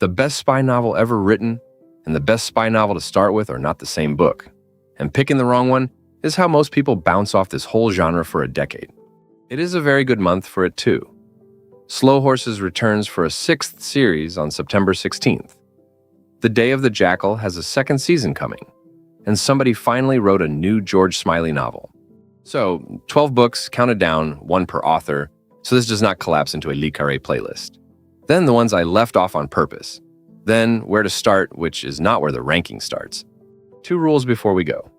The best spy novel ever written and the best spy novel to start with are not the same book. And picking the wrong one is how most people bounce off this whole genre for a decade. It is a very good month for it too. Slow Horses returns for a 6th series on September 16th. The Day of the Jackal has a 2nd season coming, and somebody finally wrote a new George Smiley novel. So, 12 books counted down, 1 per author, so this does not collapse into a Le Carré playlist. Then the ones I left off on purpose. Then where to start, which is not where the ranking starts. 2 rules before we go.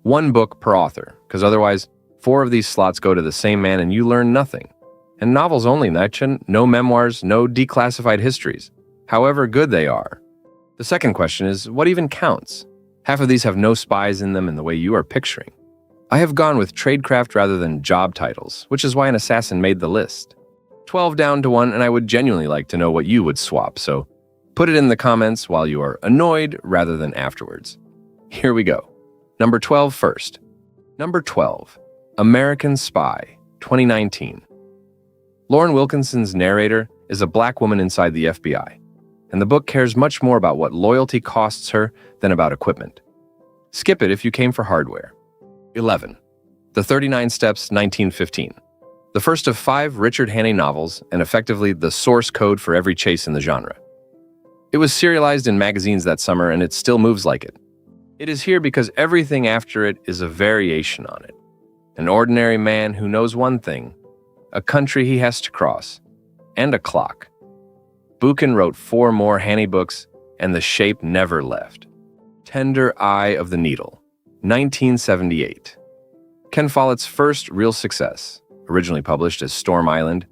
1 book per author, because otherwise 4 of these slots go to the same man and you learn nothing. And novels only, Naichen, no memoirs, no declassified histories, however good they are. The second question is, what even counts? Half of these have no spies in them in the way you are picturing. I have gone with tradecraft rather than job titles, which is why an assassin made the list. 12 down to 1, and I would genuinely like to know what you would swap, so put it in the comments while you are annoyed rather than afterwards. Here we go. Number 12 first. Number 12, American Spy, 2019. Lauren Wilkinson's narrator is a black woman inside the FBI, and the book cares much more about what loyalty costs her than about equipment. Skip it if you came for hardware. 11. The 39 Steps, 1915. The first of 5 Richard Hannay novels and effectively the source code for every chase in the genre. It was serialized in magazines that summer and it still moves like it. It is here because everything after it is a variation on it. An ordinary man who knows one thing, a country he has to cross, and a clock. Buchan wrote 4 more Hannay books and the shape never left. Tender Eye of the Needle, 1978. Ken Follett's first real success, originally published as Storm Island,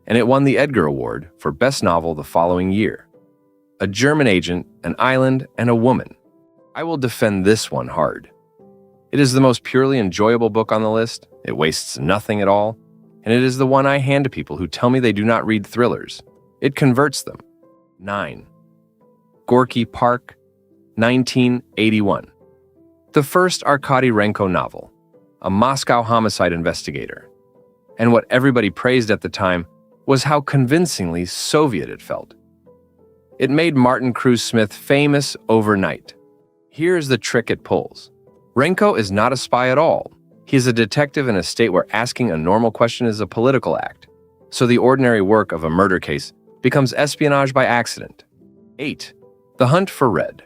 and it won the Edgar Award for Best Novel the following year. A German agent, an island, and a woman. I will defend this one hard. It is the most purely enjoyable book on the list, it wastes nothing at all, and it is the one I hand to people who tell me they do not read thrillers. It converts them. 9. Gorky Park, 1981. The first Arkady Renko novel, a Moscow homicide investigator. And what everybody praised at the time was how convincingly Soviet it felt. It made Martin Cruz Smith famous overnight. Here's the trick it pulls. Renko is not a spy at all. He is a detective in a state where asking a normal question is a political act, so the ordinary work of a murder case becomes espionage by accident. 8. The Hunt for Red.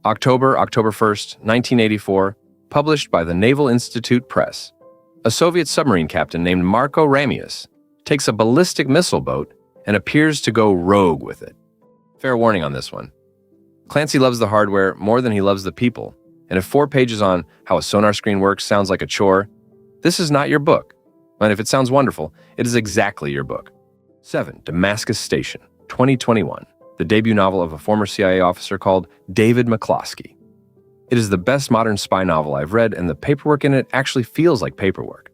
October 1st, 1984, published by the Naval Institute Press. A Soviet submarine captain named Marko Ramius takes a ballistic missile boat and appears to go rogue with it. Fair warning on this one. Clancy loves the hardware more than he loves the people, and if 4 pages on how a sonar screen works sounds like a chore, this is not your book. And if it sounds wonderful, it is exactly your book. 7. Damascus Station, 2021. The debut novel of a former CIA officer called David McCloskey. It is the best modern spy novel I've read, and the paperwork in it actually feels like paperwork.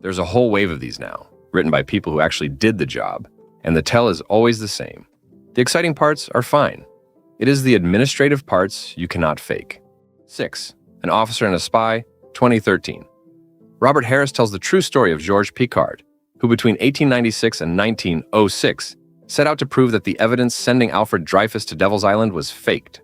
There's a whole wave of these now, written by people who actually did the job, and the tell is always the same. The exciting parts are fine. It is the administrative parts you cannot fake. 6. An Officer and a Spy, 2013. Robert Harris tells the true story of Georges Picard, who between 1896 and 1906 set out to prove that the evidence sending Alfred Dreyfus to Devil's Island was faked.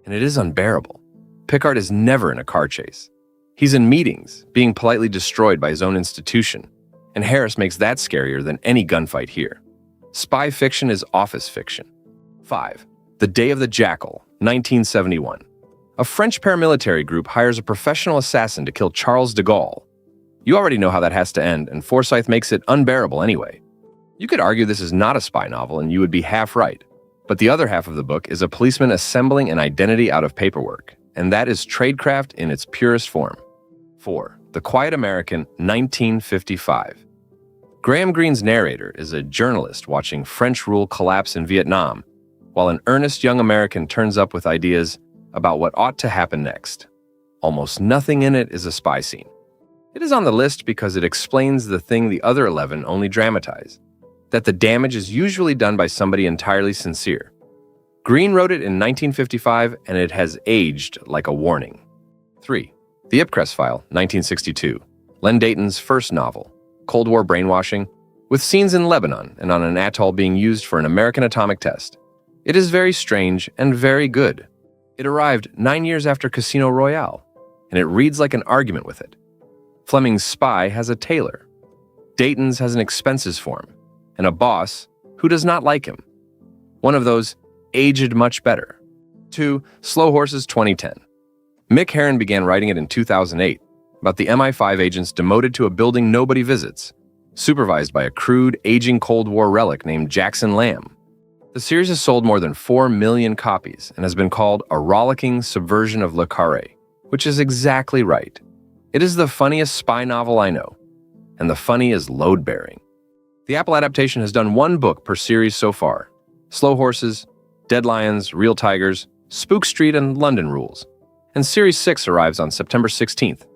And it is unbearable. Picard is never in a car chase. He's in meetings, being politely destroyed by his own institution, and Harris makes that scarier than any gunfight here. Spy fiction is office fiction. 5. The Day of the Jackal, 1971. A French paramilitary group hires a professional assassin to kill Charles de Gaulle. You already know how that has to end, and Forsyth makes it unbearable anyway. You could argue this is not a spy novel, and you would be half right. But the other half of the book is a policeman assembling an identity out of paperwork, and that is tradecraft in its purest form. 4. The Quiet American, 1955. Graham Greene's narrator is a journalist watching French rule collapse in Vietnam, while an earnest young American turns up with ideas about what ought to happen next. Almost nothing in it is a spy scene. It is on the list because it explains the thing the other 11 only dramatize, that the damage is usually done by somebody entirely sincere. Greene wrote it in 1955, and it has aged like a warning. 3. The IPCRESS File, 1962. Len Deighton's first novel, Cold War brainwashing, with scenes in Lebanon and on an atoll being used for an American atomic test. It is very strange and very good. It arrived 9 years after Casino Royale, and it reads like an argument with it. Fleming's Spy has a tailor. Deighton's has an expenses form, and a boss who does not like him. One of those aged much better. 2. Slow Horses 2010. Mick Herron began writing it in 2008, about the MI5 agents demoted to a building nobody visits, supervised by a crude, aging Cold War relic named Jackson Lamb. The series has sold more than 4 million copies and has been called a rollicking subversion of Le Carré, which is exactly right. It is the funniest spy novel I know, and the funny is load-bearing. The Apple adaptation has done 1 book per series so far: Slow Horses, Dead Lions, Real Tigers, Spook Street, and London Rules. And Series 6 arrives on September 16th,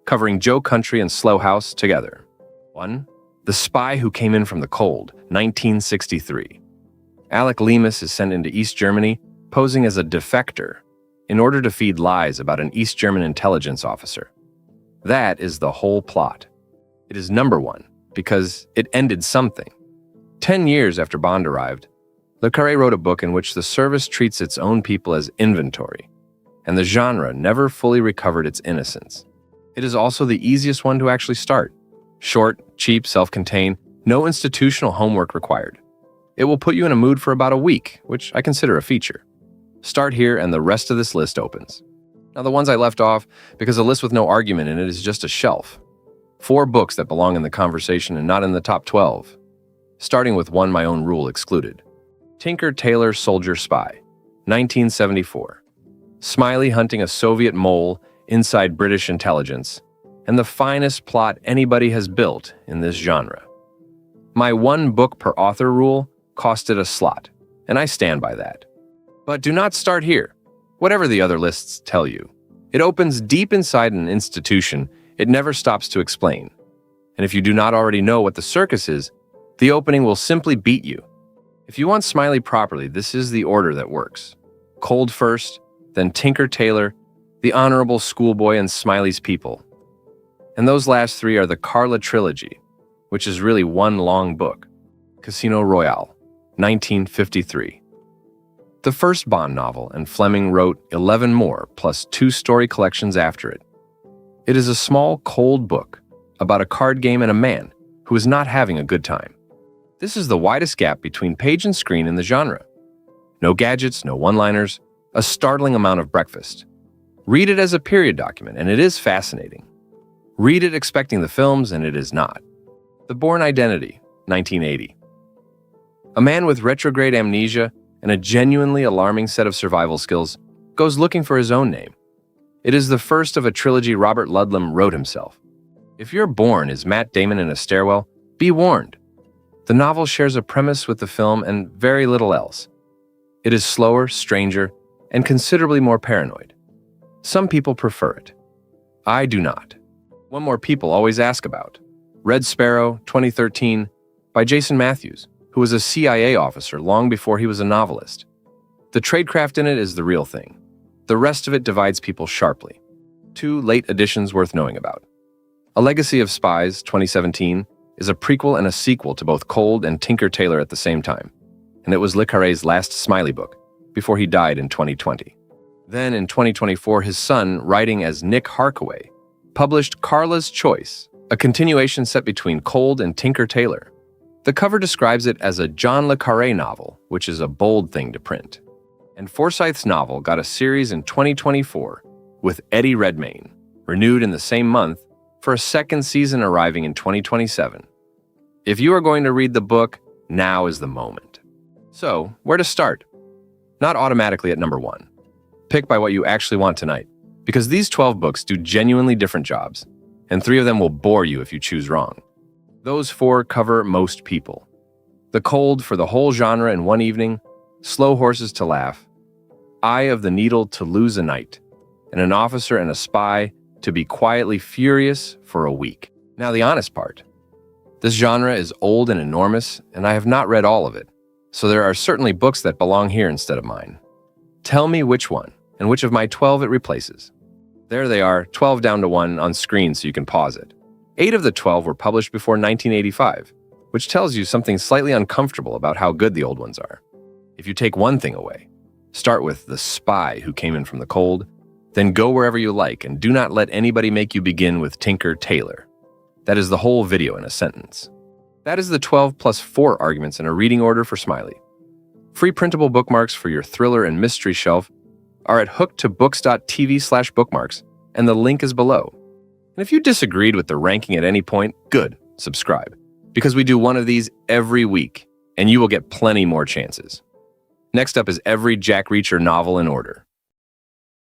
covering Joe Country and Slow House together. 1. The Spy Who Came In From the Cold, 1963. Alec Leamis is sent into East Germany, posing as a defector, in order to feed lies about an East German intelligence officer. That is the whole plot. It is number 1, because it ended something. 10 years after Bond arrived, Le Carré wrote a book in which the service treats its own people as inventory, and the genre never fully recovered its innocence. It is also the easiest one to actually start. Short, cheap, self-contained, no institutional homework required. It will put you in a mood for about a week, which I consider a feature. Start here and the rest of this list opens. Now the ones I left off, because a list with no argument in it is just a shelf. 4 books that belong in the conversation and not in the top 12. Starting with one my own rule excluded. Tinker Tailor Soldier Spy, 1974. Smiley hunting a Soviet mole inside British intelligence, and the finest plot anybody has built in this genre. My 1 book per author rule cost it a slot, and I stand by that. But do not start here, whatever the other lists tell you. It opens deep inside an institution it never stops to explain. And if you do not already know what the circus is, the opening will simply beat you. If you want Smiley properly, this is the order that works. Cold first, then Tinker Tailor, the Honorable Schoolboy, and Smiley's People. And those last 3 are the Karla trilogy, which is really 1 long book. Casino Royale, 1953. The first Bond novel, and Fleming wrote 11 more, plus 2 story collections after it. It is a small, cold book about a card game and a man who is not having a good time. This is the widest gap between page and screen in the genre. No gadgets, no one-liners, a startling amount of breakfast. Read it as a period document, and it is fascinating. Read it expecting the films, and it is not. The Bourne Identity, 1980. A man with retrograde amnesia and a genuinely alarming set of survival skills goes looking for his own name. It is the first of a trilogy Robert Ludlum wrote himself. If your Bourne is Matt Damon in a stairwell, be warned. The novel shares a premise with the film and very little else. It is slower, stranger, and considerably more paranoid. Some people prefer it. I do not. One more people always ask about. Red Sparrow, 2013, by Jason Matthews, who was a CIA officer long before he was a novelist. The tradecraft in it is the real thing. The rest of it divides people sharply. 2 late additions worth knowing about. A Legacy of Spies, 2017, is a prequel and a sequel to both Cold and Tinker Tailor at the same time, and it was Le Carré's last Smiley book, before he died in 2020. Then in 2024, his son, writing as Nick Harkaway, published Karla's Choice, a continuation set between Cold and Tinker Tailor. The cover describes it as a John Le Carré novel, which is a bold thing to print. And Forsyth's novel got a series in 2024 with Eddie Redmayne, renewed in the same month for a second season arriving in 2027. If you are going to read the book, now is the moment. So, where to start? Not automatically at number 1. Pick by what you actually want tonight, because these 12 books do genuinely different jobs, and 3 of them will bore you if you choose wrong. Those 4 cover most people. The Cold for the whole genre in one evening, Slow Horses to laugh, Eye of the Needle to lose a night, and an officer and a spy to be quietly furious for a week. Now the honest part. This genre is old and enormous, and I have not read all of it, so there are certainly books that belong here instead of mine. Tell me which one, and which of my 12 it replaces. There they are, 12 down to 1 on screen so you can pause it. 8 of the 12 were published before 1985, which tells you something slightly uncomfortable about how good the old ones are. If you take one thing away, start with the spy who came in from the cold, then go wherever you like and do not let anybody make you begin with Tinker Tailor. That is the whole video in a sentence. That is the 12 plus 4 arguments in a reading order for Smiley. Free printable bookmarks for your thriller and mystery shelf are at hookedtobooks.tv/bookmarks, and the link is below. And if you disagreed with the ranking at any point, good, subscribe, because we do one of these every week, and you will get plenty more chances. Next up is every Jack Reacher novel in order.